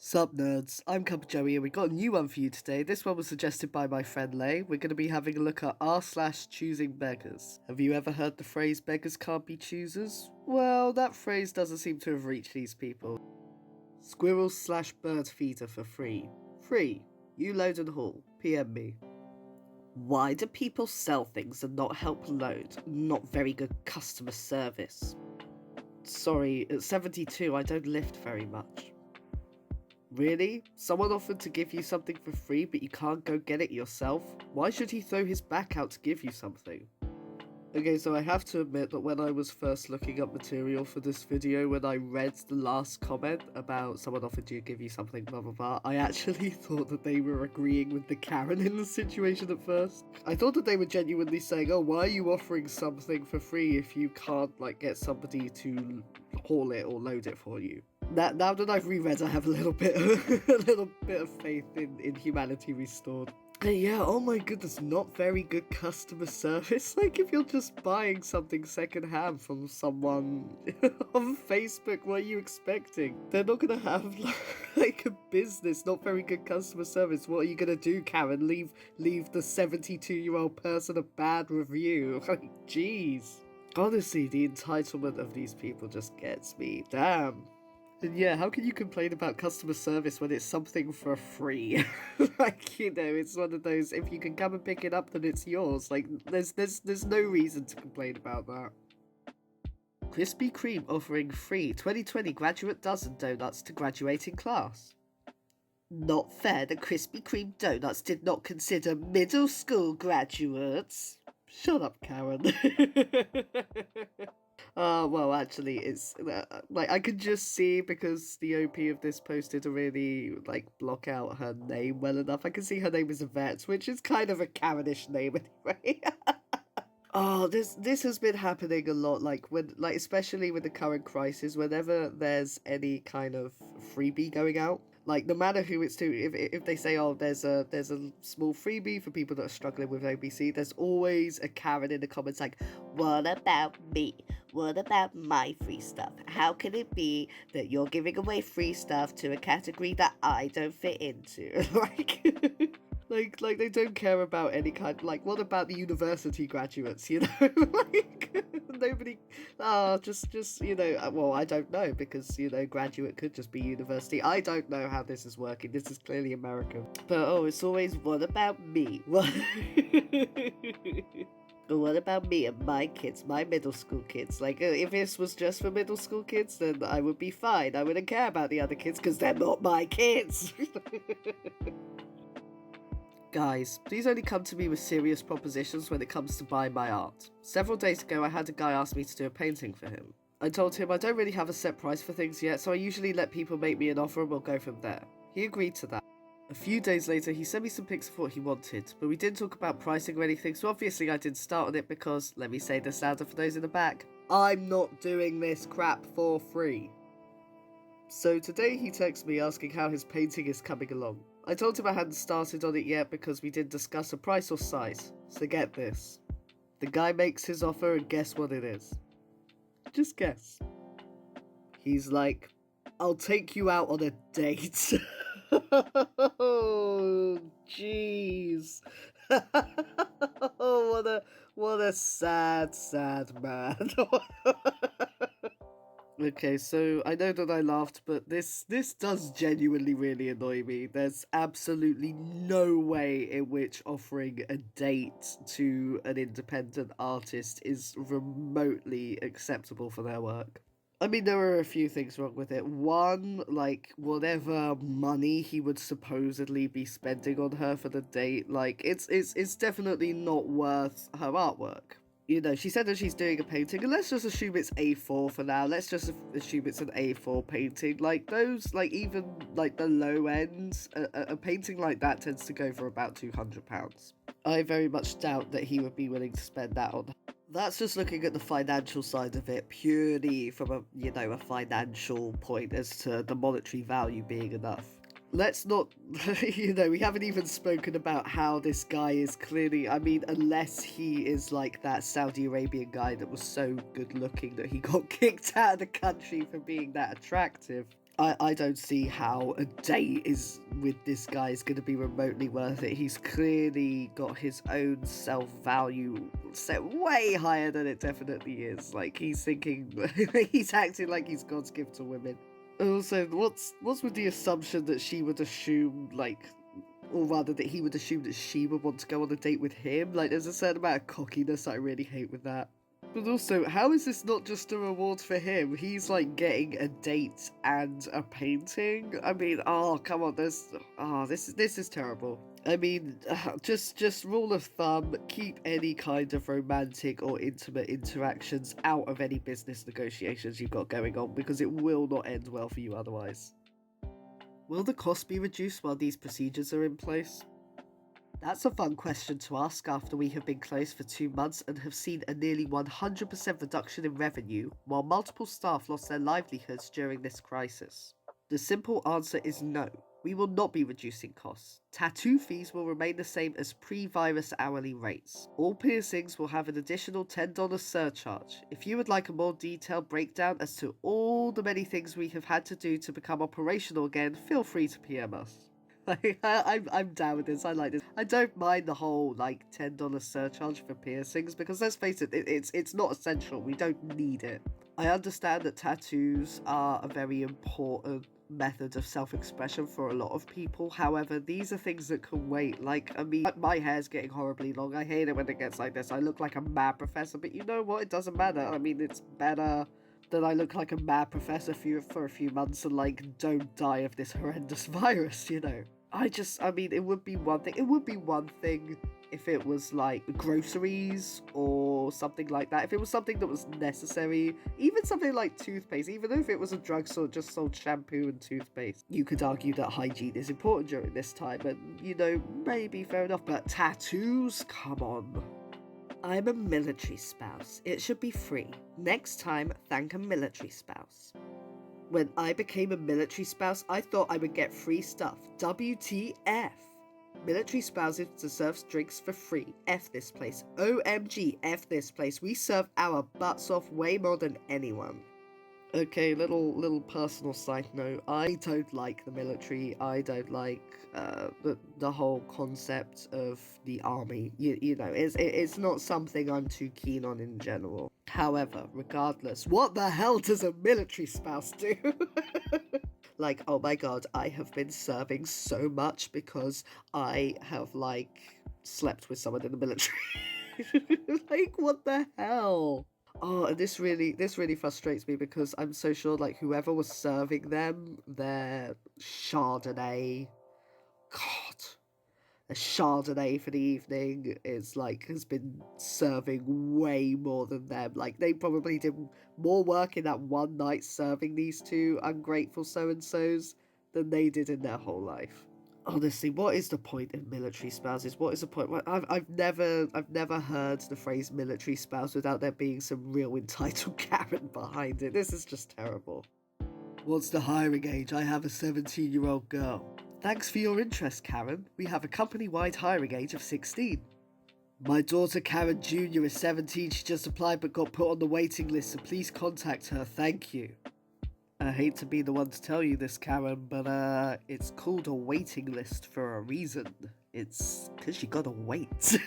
Sup nerds, I'm CuppaJoey and we got a new one for you today. This one was suggested by my friend Lay. We're going to be having a look at r/choosingbeggars. Have you ever heard the phrase beggars can't be choosers? Well, that phrase doesn't seem to have reached these people. Squirrel/bird feeder for free. Free. You load and haul. PM me. Why do people sell things and not help load? Not very good customer service. Sorry, at 72 I don't lift very much. Really? Someone offered to give you something for free, but you can't go get it yourself? Why should he throw his back out to give you something? Okay, so I have to admit that when I was first looking up material for this video, when I read the last comment about someone offered to give you something, blah blah blah, I actually thought that they were agreeing with the Karen in the situation at first. I thought that they were genuinely saying, oh, why are you offering something for free if you can't, like, get somebody to haul it or load it for you? Now that I've reread, I have a little bit of faith in humanity restored. Yeah, oh my goodness, not very good customer service. Like, if you're just buying something secondhand from someone on Facebook, what are you expecting? They're not gonna have, like, a business, not very good customer service. What are you gonna do, Karen? Leave the 72-year-old person a bad review? Like, jeez. Honestly, the entitlement of these people just gets me. Damn. And yeah, how can you complain about customer service when it's something for free? Like, you know, it's one of those, if you can come and pick it up, then it's yours. Like, there's no reason to complain about that. Krispy Kreme offering free 2020 graduate dozen donuts to graduating class. Not fair that Krispy Kreme donuts did not consider middle school graduates. Shut up, Karen. Well, actually, it's, like, I could just see, because the OP of this post didn't really, like, block out her name well enough. I can see her name is Yvette, which is kind of a Karenish name anyway. Oh, this has been happening a lot, like, especially with the current crisis, whenever there's any kind of freebie going out. Like, no matter who it's to, if they say, oh, there's a small freebie for people that are struggling with OBC, there's always a Karen in the comments like, what about me? What about my free stuff? How can it be that you're giving away free stuff to a category that I don't fit into? Like they don't care about any kind, like, what about the university graduates, you know? Like, nobody, just, you know, well, I don't know, because, you know, graduate could just be university. I don't know how this is working. This is clearly American. But, oh, it's always, what about me? What? What about me and my kids, my middle school kids? Like, if this was just for middle school kids, then I would be fine. I wouldn't care about the other kids, because they're not my kids. Guys, please only come to me with serious propositions when it comes to buying my art. Several days ago, I had a guy ask me to do a painting for him. I told him I don't really have a set price for things yet, so I usually let people make me an offer and we'll go from there. He agreed to that. A few days later, he sent me some pics of what he wanted, but we didn't talk about pricing or anything, so obviously I didn't start on it because, let me say this louder for those in the back, I'm not doing this crap for free. So today he texted me asking how his painting is coming along. I told him I hadn't started on it yet because we didn't discuss a price or size. So get this. The guy makes his offer and guess what it is? Just guess. He's like, I'll take you out on a date. Oh, jeez. Oh, what a sad man. Okay, so I know that I laughed, but this does genuinely really annoy me. There's absolutely no way in which offering a date to an independent artist is remotely acceptable for their work. I mean, there are a few things wrong with it. One, like, whatever money he would supposedly be spending on her for the date, like, it's definitely not worth her artwork. You know, she said that she's doing a painting, and let's just assume it's A4 for now. Let's just assume it's an A4 painting. Like, those, like, even, like, the low ends, a painting like that tends to go for about £200. I very much doubt that he would be willing to spend that on her. That's just looking at the financial side of it, purely from a, you know, a financial point as to the monetary value being enough. Let's not, you know, we haven't even spoken about how this guy is clearly, I mean, unless he is like that Saudi Arabian guy that was so good looking that he got kicked out of the country for being that attractive. I don't see how a date is with this guy is going to be remotely worth it. He's clearly got his own self-value set way higher than it definitely is. Like, he's thinking, he's acting like he's God's gift to women. Also, what's with the assumption that she would assume, like, or rather that he would assume that she would want to go on a date with him? Like, there's a certain amount of cockiness I really hate with that. But also, how is this not just a reward for him? He's like getting a date and a painting. I mean, oh come on, this is terrible. I mean, just rule of thumb: keep any kind of romantic or intimate interactions out of any business negotiations you've got going on, because it will not end well for you otherwise. Will the cost be reduced while these procedures are in place? That's a fun question to ask after we have been closed for 2 months and have seen a nearly 100% reduction in revenue, while multiple staff lost their livelihoods during this crisis. The simple answer is no. We will not be reducing costs. Tattoo fees will remain the same as pre-virus hourly rates. All piercings will have an additional $10 surcharge. If you would like a more detailed breakdown as to all the many things we have had to do to become operational again, feel free to PM us. I'm down with this. I like this. I don't mind the whole like $10 surcharge for piercings, because let's face it, it's not essential. We don't need it. I understand that tattoos are a very important method of self-expression for a lot of people. However, these are things that can wait. Like, I mean, my hair's getting horribly long. I hate it when it gets like this. I look like a mad professor, but you know what? It doesn't matter. I mean, it's better that I look like a mad professor for a few months and like don't die of this horrendous virus, you know. I mean, it would be one thing. It would be one thing if it was like groceries or something like that. If it was something that was necessary, even something like toothpaste, even if it was a drugstore just sold shampoo and toothpaste, you could argue that hygiene is important during this time, and you know, maybe fair enough. But tattoos, come on. I'm a military spouse. It should be free. Next time, thank a military spouse. When I became a military spouse, I thought I would get free stuff. WTF? Military spouses deserve drinks for free. F this place. OMG, F this place. We serve our butts off way more than anyone. Okay, little personal side note. I don't like the military. I don't like the whole concept of the army. You know, it's not something I'm too keen on in general. However, regardless, what the hell does a military spouse do? Like, oh my god, I have been serving so much because I have like slept with someone in the military. Like, what the hell? Oh, and this really frustrates me, because I'm so sure like whoever was serving them their Chardonnay, God, a Chardonnay for the evening is like has been serving way more than them. Like, they probably did more work in that one night serving these two ungrateful so-and-sos than they did in their whole life. Honestly, what is the point in military spouses? What is the point? I've never heard the phrase military spouse without there being some real entitled Karen behind it. This is just terrible. What's the hiring age? I have a 17-year-old girl. Thanks for your interest, Karen. We have a company-wide hiring age of 16. My daughter Karen Jr. is 17. She just applied but got put on the waiting list, so please contact her. Thank you. I hate to be the one to tell you this, Karen, but it's called a waiting list for a reason. It's because you gotta wait.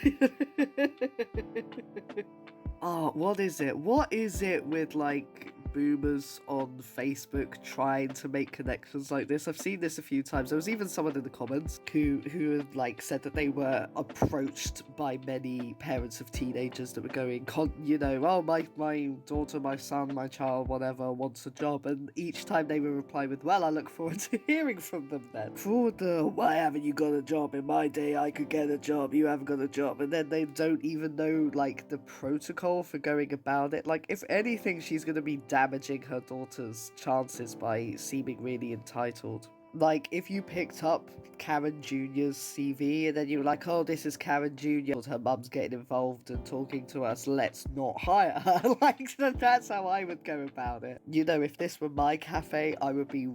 Oh, what is it? What is it with, like, boomers on Facebook trying to make connections like this? I've seen this a few times. There was even someone in the comments who had, like, said that they were approached by many parents of teenagers that were going, you know, oh, my daughter, my son, my child, whatever, wants a job. And each time they would reply with, well, I look forward to hearing from them then. Forward the, why haven't you got a job? In my day, I could get a job. You haven't got a job. And then they don't even know, like, the protocol for going about it. Like, if anything, she's going to be damaging her daughter's chances by seeming really entitled. Like, if you picked up Karen Jr.'s CV and then you were like, oh, this is Karen Jr., her mum's getting involved and talking to us, let's not hire her. Like, that's how I would go about it. You know, if this were my cafe, I would be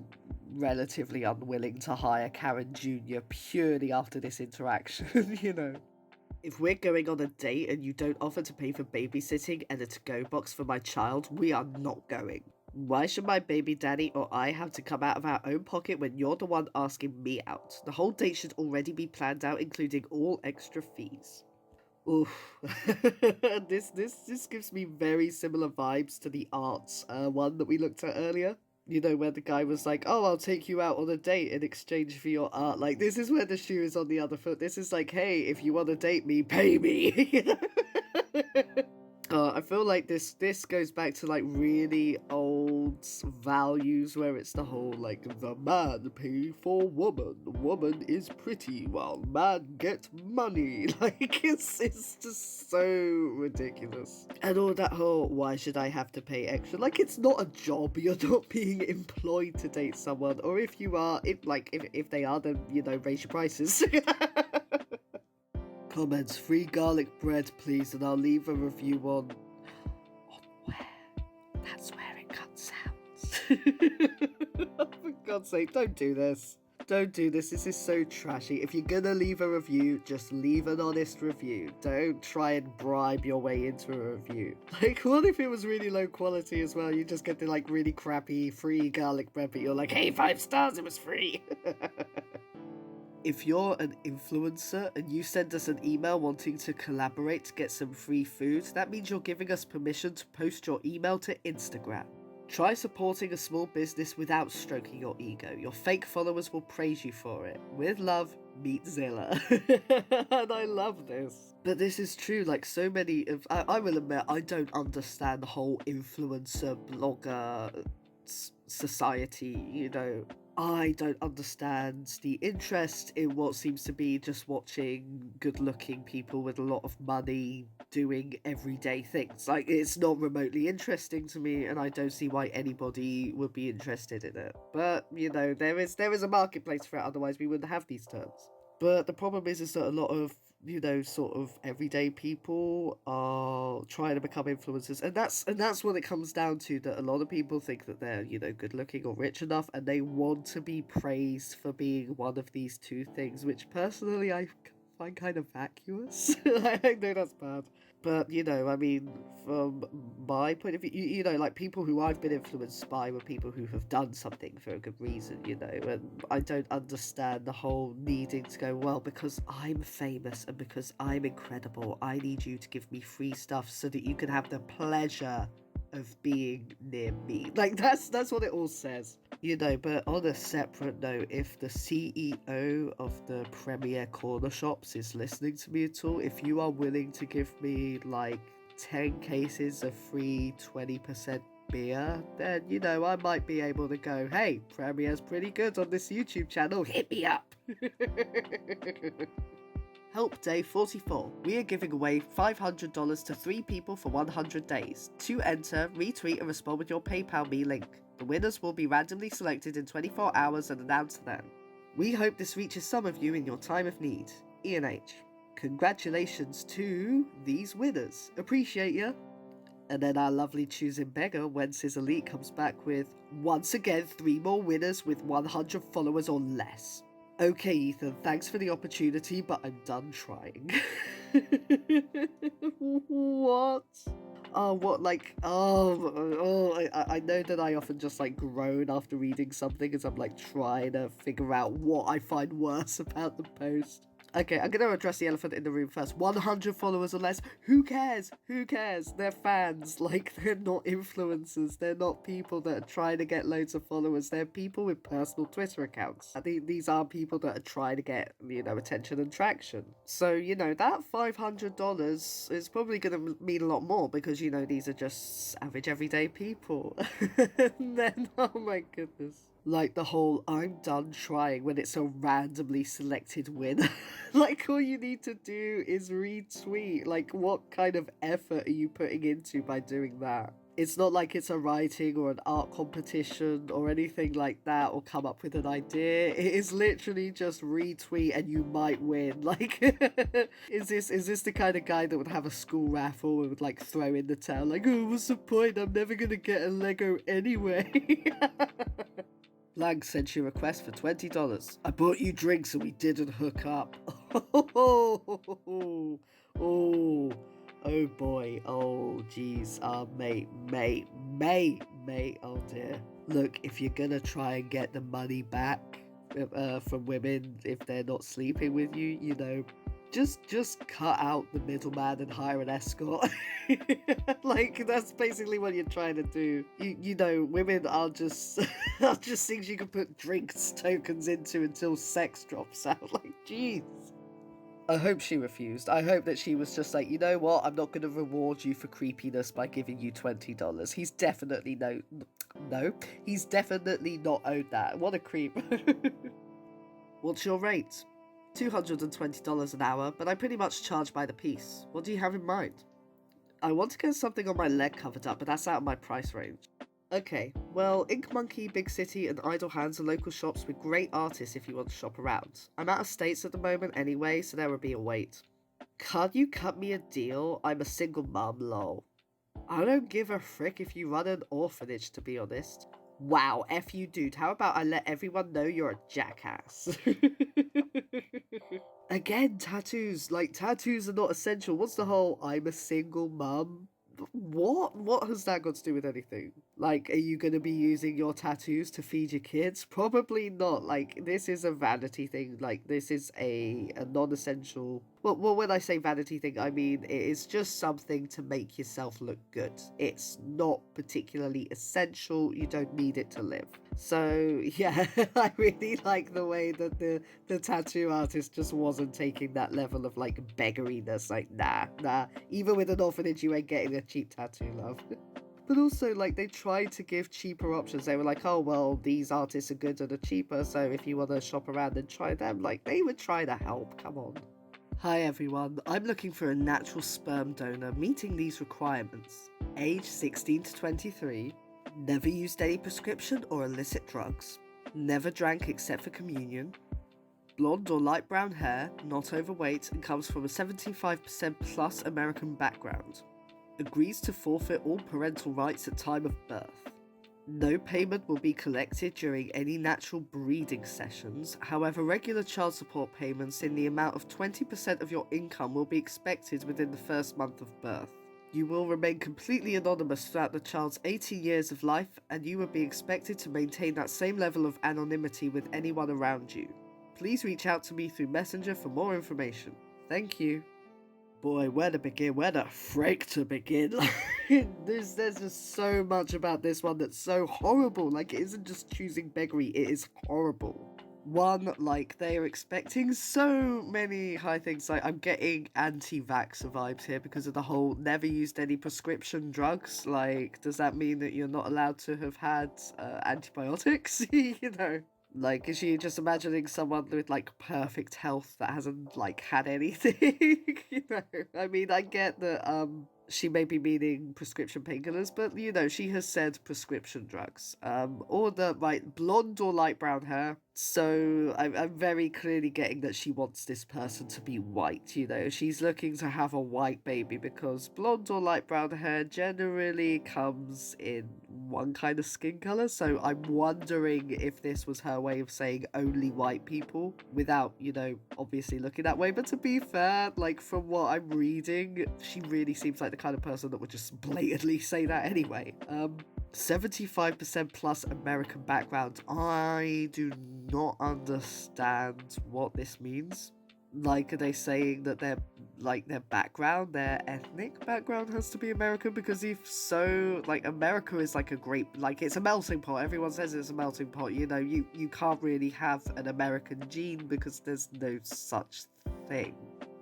relatively unwilling to hire Karen Jr. purely after this interaction, you know. If we're going on a date and you don't offer to pay for babysitting and a to-go box for my child, we are not going. Why should my baby daddy or I have to come out of our own pocket when you're the one asking me out? The whole date should already be planned out, including all extra fees. Oof. this gives me very similar vibes to the arts one that we looked at earlier. You know, where the guy was like, "Oh, I'll take you out on a date in exchange for your art." Like, this is where the shoe is on the other foot. This is like, hey, if you want to date me, pay me. You know? I feel like this goes back to like really old values where it's the whole like the man pay for woman is pretty while man get money. Like it's just so ridiculous. And all that whole why should I have to pay extra? Like it's not a job. You're not being employed to date someone, or if you are, if they are, then you know raise your prices. Comments, free garlic bread please, and I'll leave a review on where? That's where it cuts out. For God's sake, don't do this. Don't do this. This is so trashy. If you're gonna leave a review, just leave an honest review. Don't try and bribe your way into a review. Like, what if it was really low quality as well? You just get the like really crappy free garlic bread, but you're like, hey, 5 stars, it was free. If you're an influencer and you send us an email wanting to collaborate to get some free food, that means you're giving us permission to post your email to Instagram. Try supporting a small business without stroking your ego. Your fake followers will praise you for it. With love, meet Zilla. And I love this. But this is true, like so many of... I will admit, I don't understand the whole influencer, blogger society, you know. I don't understand the interest in what seems to be just watching good-looking people with a lot of money doing everyday things. Like, it's not remotely interesting to me, and I don't see why anybody would be interested in it. But, you know, there is a marketplace for it, otherwise we wouldn't have these terms. But the problem is that a lot of, you know, sort of everyday people are trying to become influencers, and that's what it comes down to, that a lot of people think that they're, you know, good looking or rich enough, and they want to be praised for being one of these two things, which personally I find kind of vacuous. I know that's bad. But, you know, I mean, from my point of view, you know, like people who I've been influenced by were people who have done something for a good reason, you know, and I don't understand the whole needing to go, well, because I'm famous and because I'm incredible, I need you to give me free stuff so that you can have the pleasure of being near me. Like, that's what it all says. You know, but on a separate note, if the CEO of the Premier Corner Shops is listening to me at all, if you are willing to give me like 10 cases of free 20% beer, then, you know, I might be able to go, hey, Premier's pretty good on this YouTube channel, hit me up. Help Day 44. We are giving away $500 to 3 people for 100 days. To enter, retweet and respond with your PayPal me link. The winners will be randomly selected in 24 hours and announced then. We hope this reaches some of you in your time of need. Ian H. Congratulations to these winners. Appreciate ya. And then our lovely choosing beggar, Wences Elite, comes back with, once again, 3 more winners with 100 followers or less. Okay, Ethan, thanks for the opportunity, but I'm done trying. What? Oh, what, like, I know that I often just, like, groan after reading something as I'm, like, trying to figure out what I find worse about the post. Okay, I'm gonna address the elephant in the room first. 100 followers or less. Who cares? Who cares? They're fans. Like, they're not influencers. They're not people that are trying to get loads of followers. They're people with personal Twitter accounts. I think these are people that are trying to get, you know, attention and traction. So, you know, that $500 is probably gonna mean a lot more because, you know, these are just average everyday people. And then, oh my goodness. Like the whole I'm done trying when it's a randomly selected winner. Like all you need to do is retweet. Like what kind of effort are you putting into by doing that? It's not like it's a writing or an art competition or anything like that, or come up with an idea. It is literally just retweet and you might win. Like, is this the kind of guy that would have a school raffle and would like throw in the towel? Like, oh, what's the point? I'm never gonna get a Lego anyway. Lang sent you a request for $20. I bought you drinks and we didn't hook up. Oh boy. Oh, geez. Mate. mate, oh dear. Look, if you're gonna try and get the money back from women if they're not sleeping with you, you know, just cut out the middleman and hire an escort. Like, that's basically what you're trying to do. You know, women are just are just things you can put drinks tokens into until sex drops out. Like, jeez. I hope she refused. I hope that she was just like, you know what, I'm not going to reward you for creepiness by giving you $20. He's definitely he's definitely not owed that. What a creep. What's your rate? $220 an hour, but I pretty much charge by the piece. What do you have in mind? I want to get something on my leg covered up, but that's out of my price range. Okay, well, Ink Monkey, Big City, and Idle Hands are local shops with great artists if you want to shop around. I'm out of states at the moment anyway, so there will be a wait. Can't you cut me a deal? I'm a single mum, lol. I don't give a frick if you run an orphanage, to be honest. Wow, F you, dude. How about I let everyone know you're a jackass? Again, tattoos. Like, tattoos are not essential. What's the whole I'm a single mum? What? What has that got to do with anything? Like, are you going to be using your tattoos to feed your kids? Probably not. Like, this is a vanity thing. Like, this is a non-essential... Well, when I say vanity thing, I mean it is just something to make yourself look good. It's not particularly essential. You don't need it to live. So, yeah, I really like the way that the tattoo artist just wasn't taking that level of, like, beggariness. Like, nah. Even with an orphanage, you ain't getting a cheap tattoo, love. But also, like, they tried to give cheaper options. They were like, oh, well, these artists are good and are cheaper, so if you want to shop around and try them, like, they would try to help. Come on. Hi everyone, I'm looking for a natural sperm donor meeting these requirements. Age 16 to 23, never used any prescription or illicit drugs, never drank except for communion, blonde or light brown hair, not overweight, and comes from a 75% plus American background. Agrees to forfeit all parental rights at time of birth. No payment will be collected during any natural breeding sessions. However, regular child support payments in the amount of 20% of your income will be expected within the first month of birth. You will remain completely anonymous throughout the child's 18 years of life, and you will be expected to maintain that same level of anonymity with anyone around you. Please reach out to me through Messenger for more information. Thank you. Boy, where to begin? Where the frick to begin? There's just so much about this one that's so horrible. Like, it isn't just choosing beggary, it is horrible. One, like, they are expecting so many high things. Like, I'm getting anti-vaxxer vibes here because of the whole never used any prescription drugs. Like, does that mean that you're not allowed to have had antibiotics? You know? Like, is she just imagining someone with, like, perfect health that hasn't, like, had anything? You know? I mean, I get that, she may be meaning prescription painkillers, but, you know, she has said prescription drugs. Or the, right, blonde or light brown hair. So, I'm very clearly getting that she wants this person to be white, you know? She's looking to have a white baby because blonde or light brown hair generally comes in one kind of skin color, so I'm wondering if this was her way of saying only white people without, you know, obviously looking that way. But to be fair, like, from what I'm reading, she really seems like the kind of person that would just blatantly say that anyway. 75% plus American background. I do not understand what this means. Like, are they saying that their background, their ethnic background has to be American? Because if so, like, America is like a great, like, it's a melting pot. Everyone says it's a melting pot. You know, you can't really have an American gene because there's no such thing.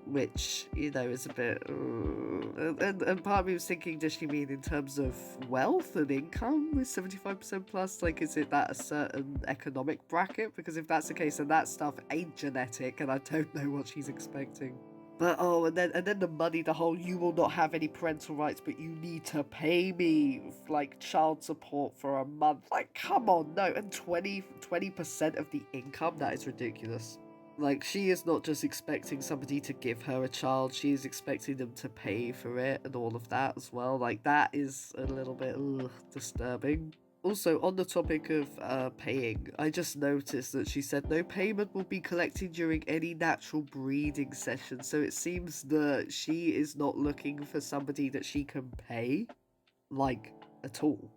Which, you know, is a bit... And part of me was thinking, does she mean in terms of wealth and income with 75% plus? Like, is it that a certain economic bracket? Because if that's the case, then that stuff ain't genetic, and I don't know what she's expecting. But, oh, and then the money, the whole, you will not have any parental rights, but you need to pay me, like, child support for a month. Like, come on, no. And 20% of the income? That is ridiculous. Like, she is not just expecting somebody to give her a child, she is expecting them to pay for it and all of that as well. Like, that is a little bit disturbing. Also, on the topic of paying, I just noticed that she said no payment will be collected during any natural breeding session, so it seems that she is not looking for somebody that she can pay. Like, at all.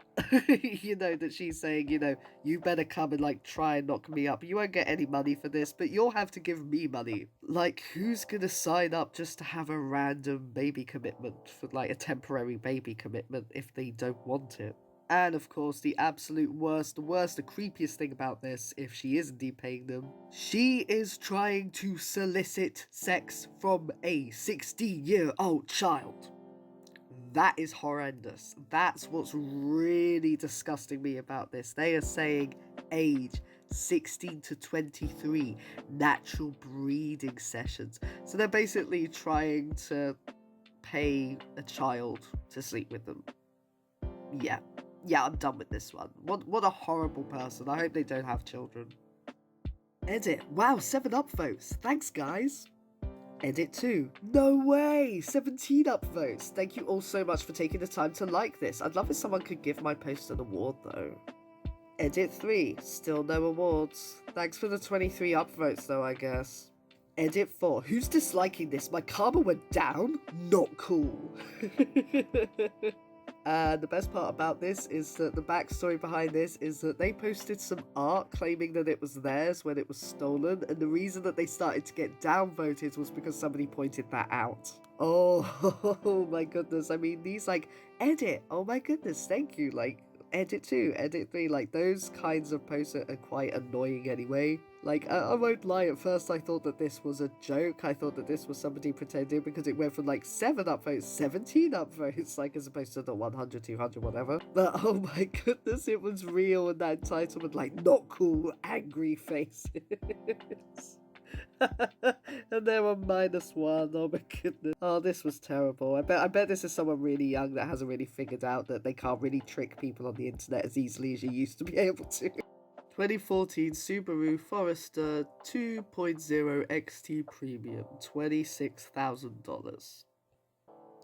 You know, that she's saying, you know, you better come and like try and knock me up. You won't get any money for this, but you'll have to give me money. Like, who's gonna sign up just to have a random baby commitment for like a temporary baby commitment if they don't want it? And of course, the absolute worst, the creepiest thing about this, if she is indeed paying them, she is trying to solicit sex from a 16-year-old child. That is horrendous. That's what's really disgusting me about this. They are saying age 16 to 23, natural breeding sessions. So they're basically trying to pay a child to sleep with them. Yeah, I'm done with this one. What a horrible person. I hope they don't have children. Edit. Wow, 7 upvotes. Thanks, guys. Edit 2. No way! 17 upvotes. Thank you all so much for taking the time to like this. I'd love if someone could give my post an award, though. Edit 3. Still no awards. Thanks for the 23 upvotes, though, I guess. Edit 4. Who's disliking this? My karma went down? Not cool. And the best part about this is that the backstory behind this is that they posted some art claiming that it was theirs when it was stolen, and the reason that they started to get downvoted was because somebody pointed that out. Oh my goodness. I mean, these like, edit, oh my goodness, thank you, like, edit 2, edit 3, like, those kinds of posts are quite annoying anyway. Like, I won't lie, at first I thought that this was a joke. I thought that this was somebody pretending, because it went from like 7 upvotes, 17 upvotes, like, as opposed to the 100, 200, whatever. But oh my goodness, it was real, and that entitlement, like, not cool, angry faces. And they were -1. Oh my goodness. Oh, this was terrible. I bet this is someone really young that hasn't really figured out that they can't really trick people on the internet as easily as you used to be able to. 2014 Subaru Forester 2.0 XT Premium, $26,000.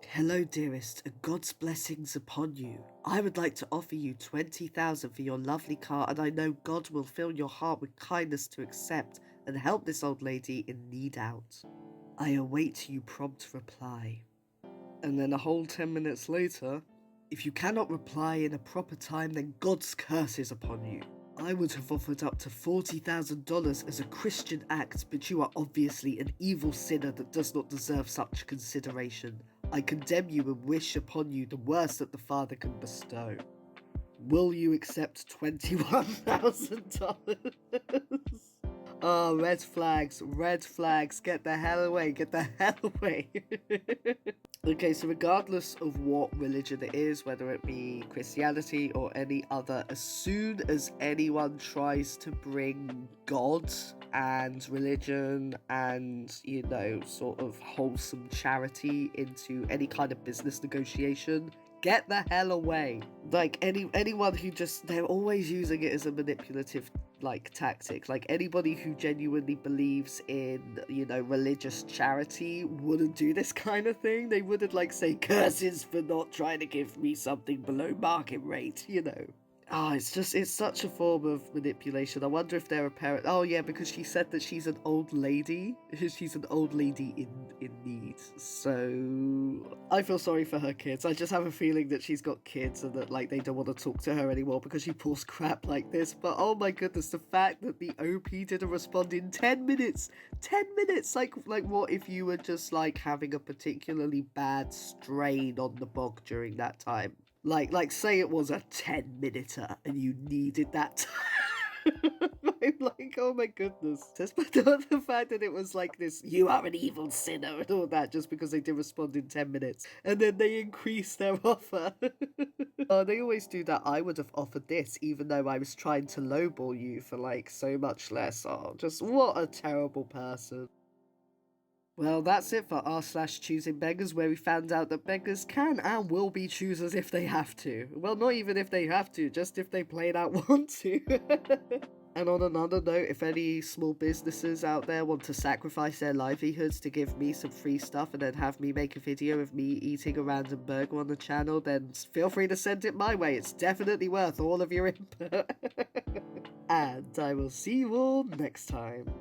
Hello, dearest, and God's blessings upon you. I would like to offer you $20,000 for your lovely car, and I know God will fill your heart with kindness to accept and help this old lady in need out. I await your prompt reply. And then a whole 10 minutes later, if you cannot reply in a proper time, then God's curse is upon you. I would have offered up to $40,000 as a Christian act, but you are obviously an evil sinner that does not deserve such consideration. I condemn you and wish upon you the worst that the Father can bestow. Will you accept $21,000? Oh, red flags, get the hell away, Okay, so regardless of what religion it is, whether it be Christianity or any other, as soon as anyone tries to bring God and religion and, you know, sort of wholesome charity into any kind of business negotiation, get the hell away. Like, anyone who just, they're always using it as a manipulative, like, tactic. Like, anybody who genuinely believes in, you know, religious charity wouldn't do this kind of thing. They wouldn't, like, say, curses for not trying to give me something below market rate, you know. Oh, it's such a form of manipulation. I wonder if they're a parent. Oh, yeah, because she said that she's an old lady. She's an old lady in need. So I feel sorry for her kids. I just have a feeling that she's got kids and that, like, they don't want to talk to her anymore because she pulls crap like this. But oh my goodness, the fact that the OP didn't respond in 10 minutes. 10 minutes! Like what if you were just, like, having a particularly bad strain on the bog during that time? Like, say it was a 10-minuter and you needed that time. I'm like, oh my goodness. But the fact that it was like this, you are an evil sinner and all that, just because they did respond in 10 minutes. And then they increased their offer. They always do that. I would have offered this, even though I was trying to lowball you for, like, so much less. Oh, just what a terrible person. Well, that's it for r/choosingbeggars, where we found out that beggars can and will be choosers if they have to. Well, not even if they have to, just if they plain out want to. And on another note, if any small businesses out there want to sacrifice their livelihoods to give me some free stuff and then have me make a video of me eating a random burger on the channel, then feel free to send it my way. It's definitely worth all of your input. And I will see you all next time.